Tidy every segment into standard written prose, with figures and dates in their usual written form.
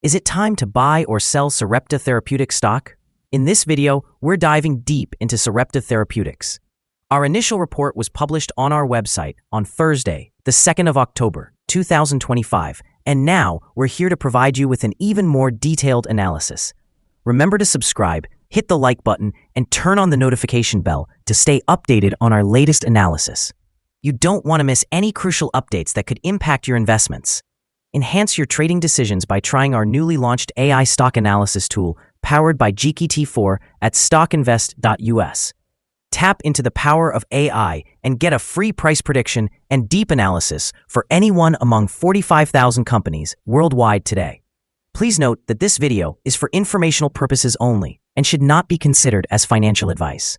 Is it time to buy or sell Sarepta Therapeutics stock? In this video, we're diving deep into Sarepta Therapeutics. Our initial report was published on our website on Thursday, the 2nd of October, 2025, and now we're here to provide you with an even more detailed analysis. Remember to subscribe, hit the like button, and turn on the notification bell to stay updated on our latest analysis. You don't want to miss any crucial updates that could impact your investments. Enhance your trading decisions by trying our newly launched AI stock analysis tool powered by GPT-4 at StockInvest.us. Tap into the power of AI and get a free price prediction and deep analysis for anyone among 45,000 companies worldwide today. Please note that this video is for informational purposes only and should not be considered as financial advice.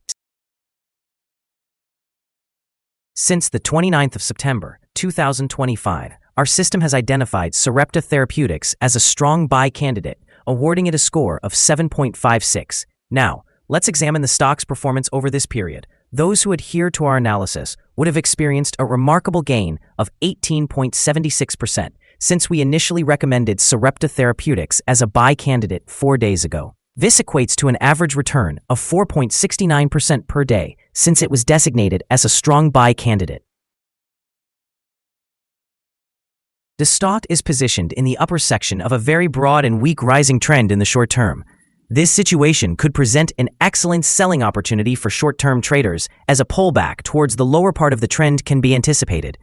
Since the 29th of September, 2025, our system has identified Sarepta Therapeutics as a strong buy candidate, awarding it a score of 7.56. Now, let's examine the stock's performance over this period. Those who adhere to our analysis would have experienced a remarkable gain of 18.76% since we initially recommended Sarepta Therapeutics as a buy candidate 4 days ago. This equates to an average return of 4.69% per day since it was designated as a strong buy candidate. The stock is positioned in the upper section of a very broad and weak rising trend in the short term. This situation could present an excellent selling opportunity for short-term traders as a pullback towards the lower part of the trend can be anticipated.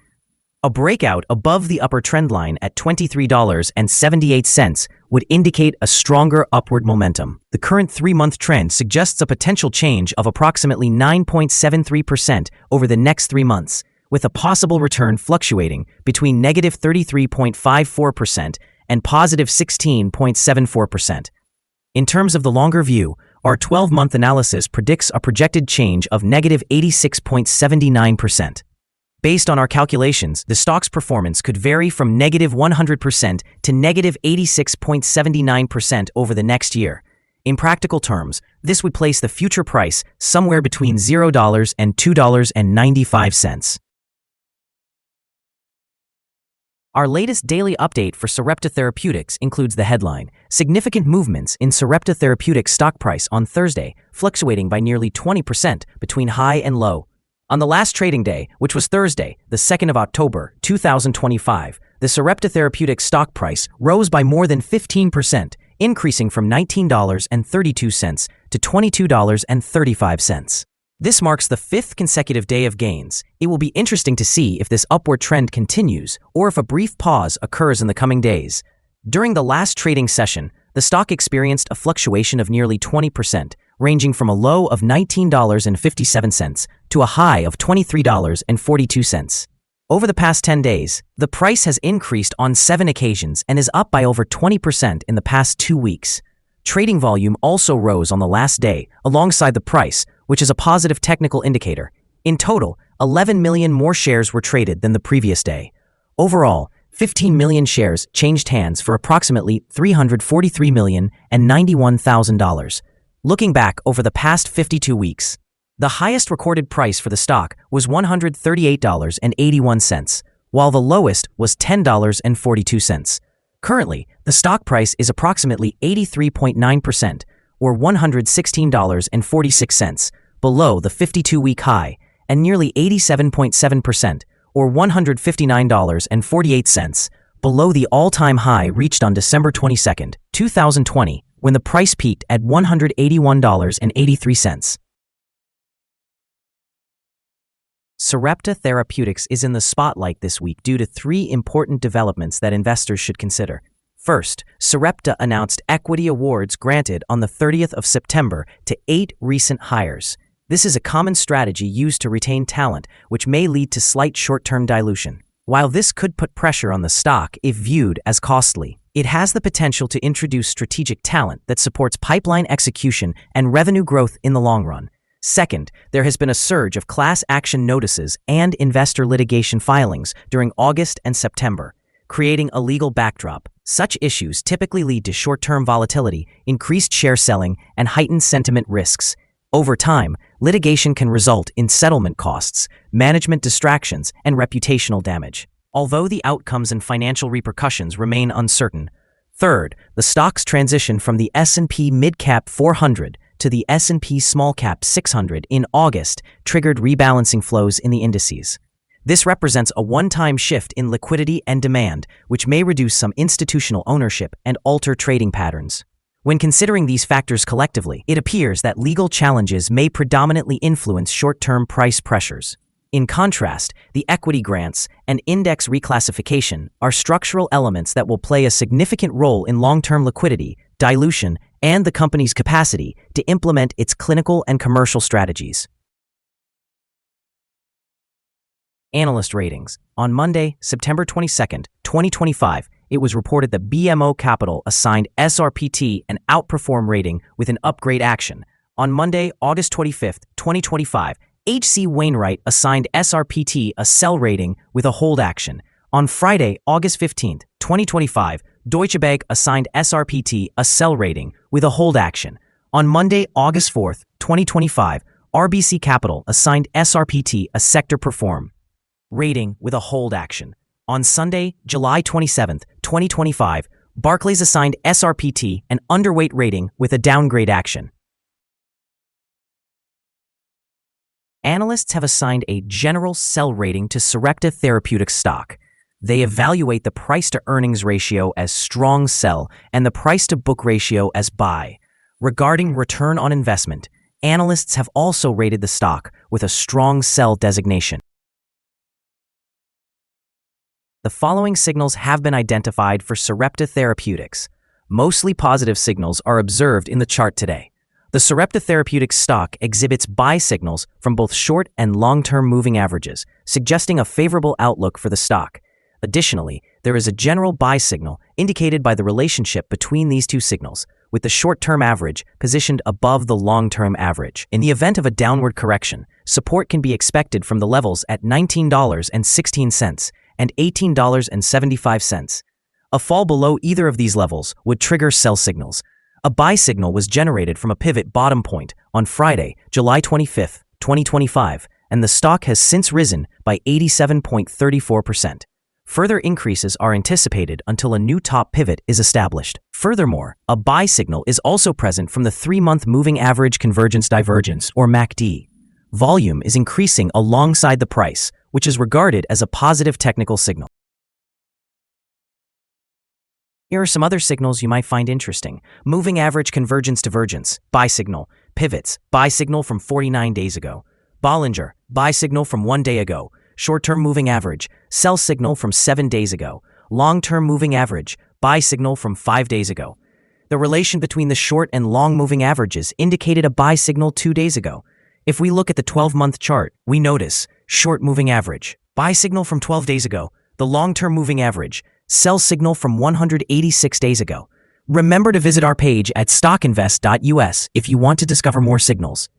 A breakout above the upper trend line at $23.78 would indicate a stronger upward momentum. The current 3-month trend suggests a potential change of approximately 9.73% over the next 3 months, with a possible return fluctuating between negative 33.54% and positive 16.74%. In terms of the longer view, our 12-month analysis predicts a projected change of negative 86.79%. Based on our calculations, the stock's performance could vary from negative 100% to negative 86.79% over the next year. In practical terms, this would place the future price somewhere between $0 and $2.95. Our latest daily update for Sarepta Therapeutics includes the headline, significant movements in Sarepta Therapeutics stock price on Thursday, fluctuating by nearly 20% between high and low. On the last trading day, which was Thursday, the 2nd of October, 2025, the Sarepta Therapeutics stock price rose by more than 15%, increasing from $19.32 to $22.35. This marks the 5th consecutive day of gains. It will be interesting to see if this upward trend continues or if a brief pause occurs in the coming days. During the last trading session, the stock experienced a fluctuation of nearly 20%, ranging from a low of $19.57 to a high of $23.42. Over the past 10 days, the price has increased on 7 occasions and is up by over 20% in the past 2 weeks. Trading volume also rose on the last day, alongside the price, which is a positive technical indicator. In total, 11 million more shares were traded than the previous day. Overall, 15 million shares changed hands for approximately $343,091,000. Looking back over the past 52 weeks, the highest recorded price for the stock was $138.81, while the lowest was $10.42. Currently, the stock price is approximately 83.9%, or $116.46, below the 52-week high, and nearly 87.7%, or $159.48, below the all-time high reached on December 22, 2020, when the price peaked at $181.83. Sarepta Therapeutics is in the spotlight this week due to 3 important developments that investors should consider. First, Sarepta announced equity awards granted on the 30th of September to 8 recent hires. This is a common strategy used to retain talent, which may lead to slight short-term dilution. While this could put pressure on the stock if viewed as costly, it has the potential to introduce strategic talent that supports pipeline execution and revenue growth in the long run. Second, there has been a surge of class action notices and investor litigation filings during August and September, creating a legal backdrop. Such issues typically lead to short-term volatility, increased share selling, and heightened sentiment risks. Over time, litigation can result in settlement costs, management distractions, and reputational damage. Although the outcomes and financial repercussions remain uncertain, Third, the stock's transition from the S&P Mid-Cap 400 to the S&P Small-Cap 600 in August triggered rebalancing flows in the indices. This represents a one-time shift in liquidity and demand, which may reduce some institutional ownership and alter trading patterns. When considering these factors collectively, it appears that legal challenges may predominantly influence short-term price pressures. In contrast, the equity grants and index reclassification are structural elements that will play a significant role in long-term liquidity, dilution, and the company's capacity to implement its clinical and commercial strategies. Analyst ratings. On Monday, September 22, 2025, it was reported that BMO Capital assigned SRPT an outperform rating with an upgrade action. On Monday, August 25, 2025, H.C. Wainwright assigned SRPT a sell rating with a hold action. On Friday, August 15, 2025, Deutsche Bank assigned SRPT a sell rating with a hold action. On Monday, August 4, 2025, RBC Capital assigned SRPT a sector perform rating with a hold action. On Sunday, July 27, 2025, Barclays assigned SRPT an underweight rating with a downgrade action. Analysts have assigned a general sell rating to Sarepta Therapeutics stock. They evaluate the price-to-earnings ratio as strong sell and the price-to-book ratio as buy. Regarding return on investment, analysts have also rated the stock with a strong sell designation. The following signals have been identified for Sarepta Therapeutics. Mostly positive signals are observed in the chart today. The Sarepta Therapeutics stock exhibits buy signals from both short and long-term moving averages, suggesting a favorable outlook for the stock. Additionally, there is a general buy signal indicated by the relationship between these two signals, with the short-term average positioned above the long-term average. In the event of a downward correction, support can be expected from the levels at $19.16 and $18.75. A fall below either of these levels would trigger sell signals. A buy signal was generated from a pivot bottom point on Friday, July 25, 2025, and the stock has since risen by 87.34%. Further increases are anticipated until a new top pivot is established. Furthermore, a buy signal is also present from the 3-month moving average convergence divergence, or MACD. Volume is increasing alongside the price, which is regarded as a positive technical signal. Here are some other signals you might find interesting. Moving average convergence divergence, buy signal. Pivots, buy signal from 49 days ago. Bollinger, buy signal from 1 day ago. Short-term moving average, sell signal from 7 days ago. Long-term moving average, buy signal from 5 days ago. The relation between the short and long moving averages indicated a buy signal 2 days ago. If we look at the 12-month chart, we notice short moving average, buy signal from 12 days ago. The long-term moving average, sell signal from 186 days ago. Remember to visit our page at StockInvest.us if you want to discover more signals.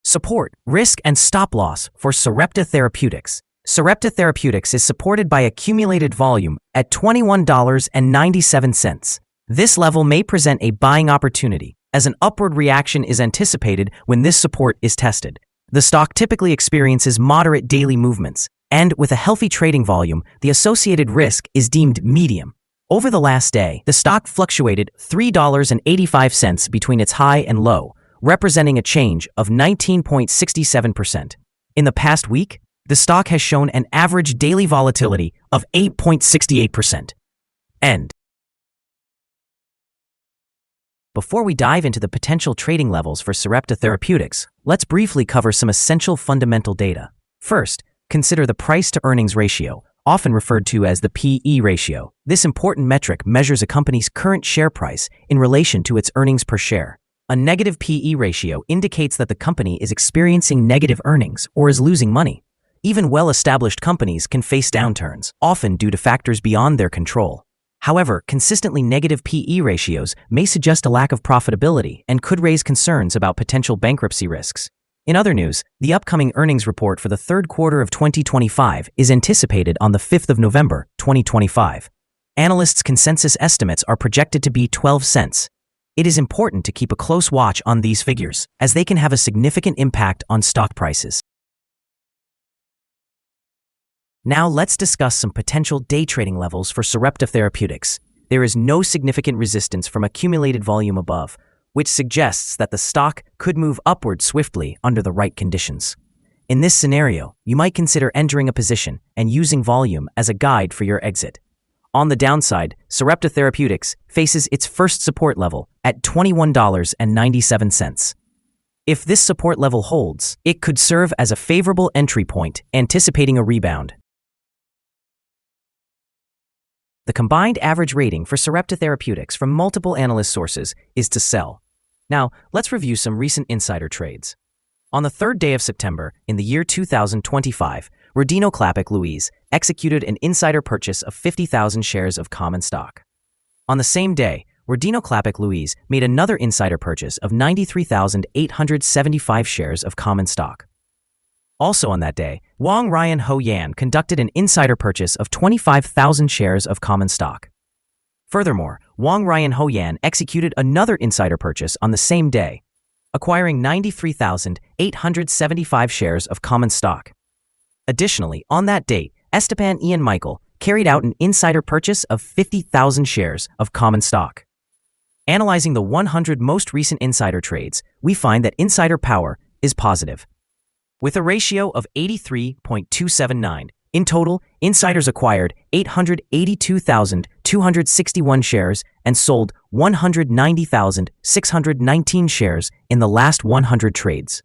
Support, risk, and stop loss for Sarepta Therapeutics. Sarepta Therapeutics is supported by accumulated volume at $21.97. This level may present a buying opportunity, as an upward reaction is anticipated when this support is tested. The stock typically experiences moderate daily movements, and with a healthy trading volume, the associated risk is deemed medium. Over the last day, the stock fluctuated $3.85 between its high and low, representing a change of 19.67%. In the past week, the stock has shown an average daily volatility of 8.68%. End. Before we dive into the potential trading levels for Sarepta Therapeutics, let's briefly cover some essential fundamental data. First, consider the price-to-earnings ratio, often referred to as the P/E ratio. This important metric measures a company's current share price in relation to its earnings per share. A negative P/E ratio indicates that the company is experiencing negative earnings or is losing money. Even well-established companies can face downturns, often due to factors beyond their control. However, consistently negative P/E ratios may suggest a lack of profitability and could raise concerns about potential bankruptcy risks. In other news, the upcoming earnings report for the third quarter of 2025 is anticipated on the 5th of November, 2025. Analysts' consensus estimates are projected to be 12 cents. It is important to keep a close watch on these figures, as they can have a significant impact on stock prices. Now let's discuss some potential day trading levels for Sarepta Therapeutics. There is no significant resistance from accumulated volume above, which suggests that the stock could move upward swiftly under the right conditions. In this scenario, you might consider entering a position and using volume as a guide for your exit. On the downside, Sarepta Therapeutics faces its first support level at $21.97. If this support level holds, it could serve as a favorable entry point, anticipating a rebound. The combined average rating for Sarepta Therapeutics from multiple analyst sources is to sell. Now, let's review some recent insider trades. On the 3rd day of September, in the year 2025, Rodino Clapic Louise executed an insider purchase of 50,000 shares of common stock. On the same day, Rodino Clapic Louise made another insider purchase of 93,875 shares of common stock. Also on that day, Wang Ryan Ho Yan conducted an insider purchase of 25,000 shares of common stock. Furthermore, Wang Ryan Ho Yan executed another insider purchase on the same day, acquiring 93,875 shares of common stock. Additionally, on that date, Esteban Ian Michael carried out an insider purchase of 50,000 shares of common stock. Analyzing the 100 most recent insider trades, we find that insider power is positive. With a ratio of 83.279, in total, insiders acquired 882,261 shares and sold 190,619 shares in the last 100 trades.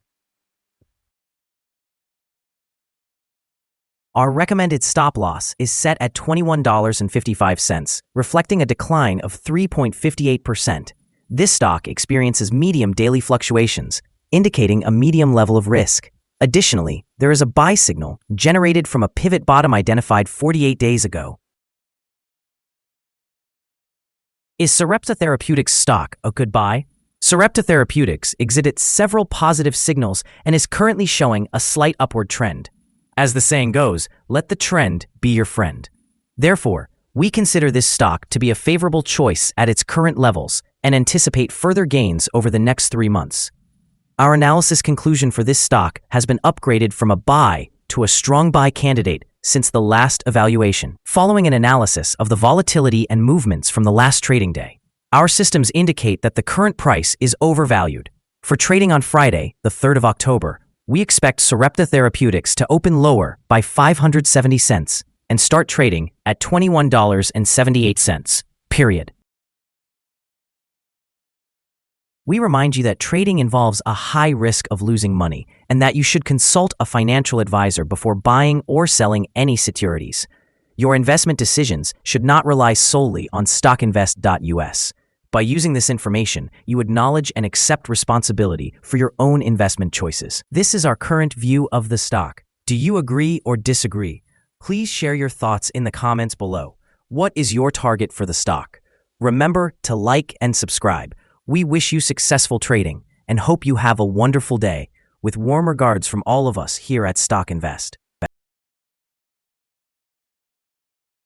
Our recommended stop loss is set at $21.55, reflecting a decline of 3.58%. This stock experiences medium daily fluctuations, indicating a medium level of risk. Additionally, there is a buy signal generated from a pivot bottom identified 48 days ago. Is Sarepta Therapeutics stock a good buy? Sarepta Therapeutics exhibits several positive signals and is currently showing a slight upward trend. As the saying goes, let the trend be your friend. Therefore, we consider this stock to be a favorable choice at its current levels and anticipate further gains over the next 3 months. Our analysis conclusion for this stock has been upgraded from a buy to a strong buy candidate since the last evaluation, following an analysis of the volatility and movements from the last trading day. Our systems indicate that the current price is overvalued. For trading on Friday, the 3rd of October, we expect Sarepta Therapeutics to open lower by 570 cents and start trading at $21.78, period. We remind you that trading involves a high risk of losing money and that you should consult a financial advisor before buying or selling any securities. Your investment decisions should not rely solely on StockInvest.us. By using this information, you acknowledge and accept responsibility for your own investment choices. This is our current view of the stock. Do you agree or disagree? Please share your thoughts in the comments below. What is your target for the stock? Remember to like and subscribe. We wish you successful trading and hope you have a wonderful day. With warm regards from all of us here at Stock Invest.